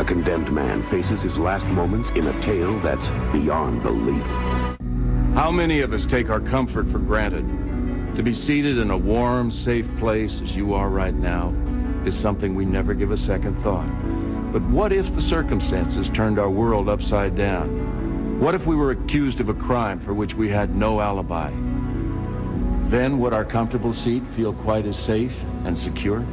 A condemned man faces his last moments in a tale that's beyond belief. How many of us take our comfort for granted? To be seated in a warm, safe place as you are right now is something we never give a second thought. But what if the circumstances turned our world upside down? What if we were accused of a crime for which we had no alibi? Then would our comfortable seat feel quite as safe and secure?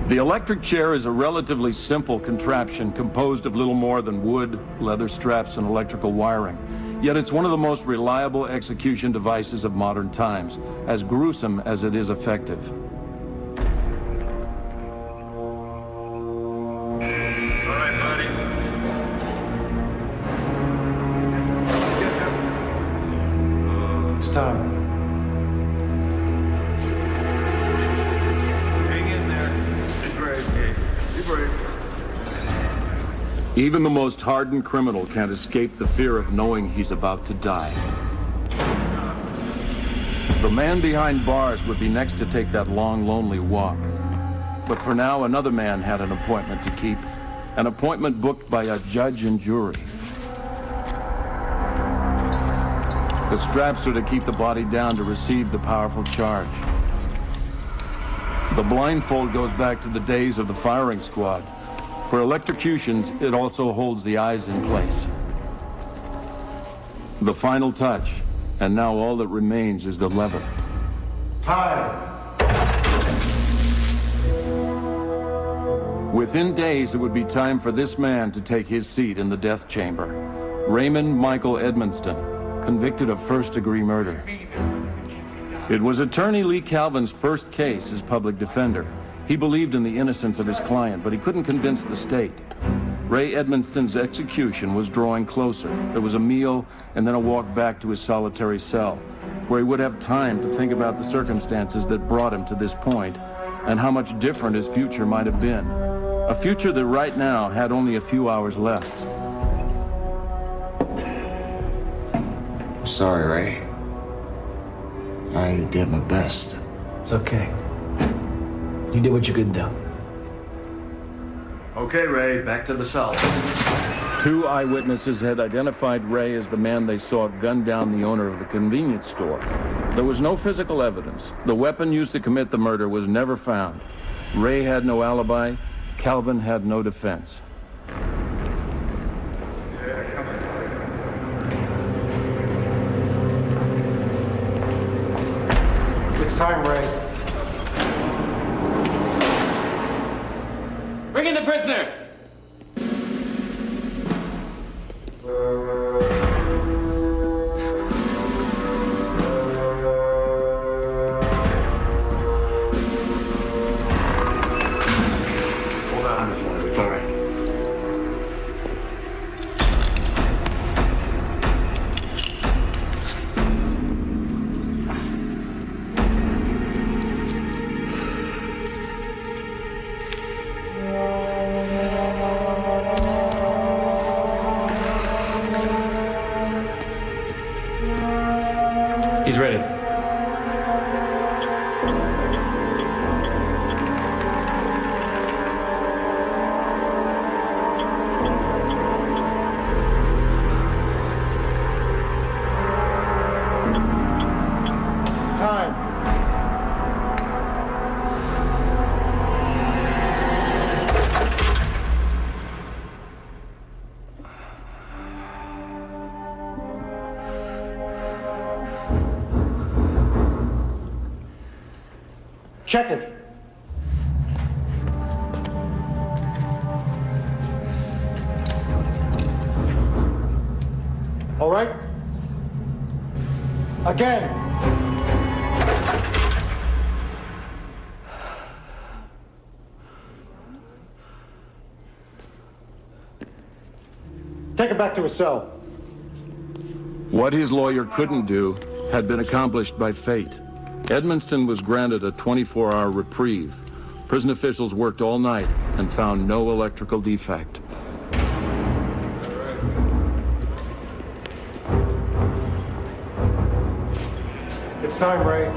The electric chair is a relatively simple contraption composed of little more than wood, leather straps, and electrical wiring. Yet it's one of the most reliable execution devices of modern times, as gruesome as it is effective. All right, buddy. It's time. Hang in there. Be brave, Kate. Be brave. Even the most hardened criminal can't escape the fear of knowing he's about to die. The man behind bars would be next to take that long, lonely walk. But for now, another man had an appointment to keep. An appointment booked by a judge and jury. The straps are to keep the body down to receive the powerful charge. The blindfold goes back to the days of the firing squad. For electrocutions, it also holds the eyes in place. The final touch, and now all that remains is the lever. Time. Within days, it would be time for this man to take his seat in the death chamber. Raymond Michael Edmonston, convicted of first-degree murder. It was attorney Lee Calvin's first case as public defender. He believed in the innocence of his client, but he couldn't convince the state. Ray Edmonston's execution was drawing closer. There was a meal and then a walk back to his solitary cell, where he would have time to think about the circumstances that brought him to this point and how much different his future might have been. A future that right now had only a few hours left. I'm sorry, Ray. I did my best. It's okay. You did what you could do. Okay, Ray, back to the cell. Two eyewitnesses had identified Ray as the man they saw gun down the owner of the convenience store. There was no physical evidence. The weapon used to commit the murder was never found. Ray had no alibi. Calvin had no defense. It's time, Ray. Bring in the prisoner! Hold on. It's all right. He's ready. Time. Check it. All right? Again. Take him back to his cell. What his lawyer couldn't do had been accomplished by fate. Edmonston was granted a 24-hour reprieve. Prison officials worked all night and found no electrical defect. It's time, Ray.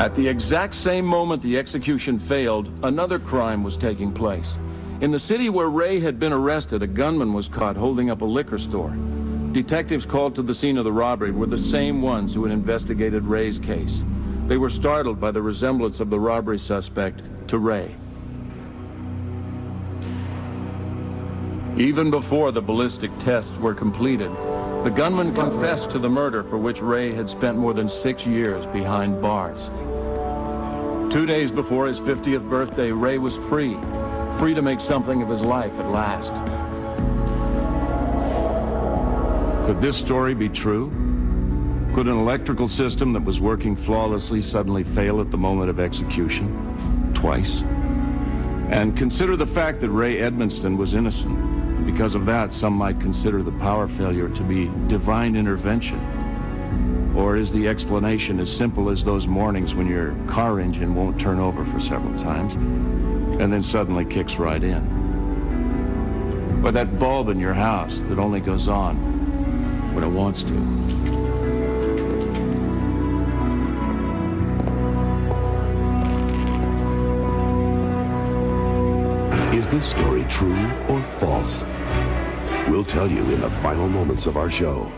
At the exact same moment the execution failed, another crime was taking place. In the city where Ray had been arrested, a gunman was caught holding up a liquor store. Detectives called to the scene of the robbery were the same ones who had investigated Ray's case. They were startled by the resemblance of the robbery suspect to Ray. Even before the ballistic tests were completed, the gunman confessed to the murder for which Ray had spent more than 6 years behind bars. 2 days before his 50th birthday, Ray was free to make something of his life at last. Could this story be true? Could an electrical system that was working flawlessly suddenly fail at the moment of execution? Twice? And consider the fact that Ray Edmonston was innocent. Because of that, some might consider the power failure to be divine intervention. Or is the explanation as simple as those mornings when your car engine won't turn over for several times and then suddenly kicks right in? Or that bulb in your house that only goes on when it wants to? Is this story true or false? We'll tell you in the final moments of our show.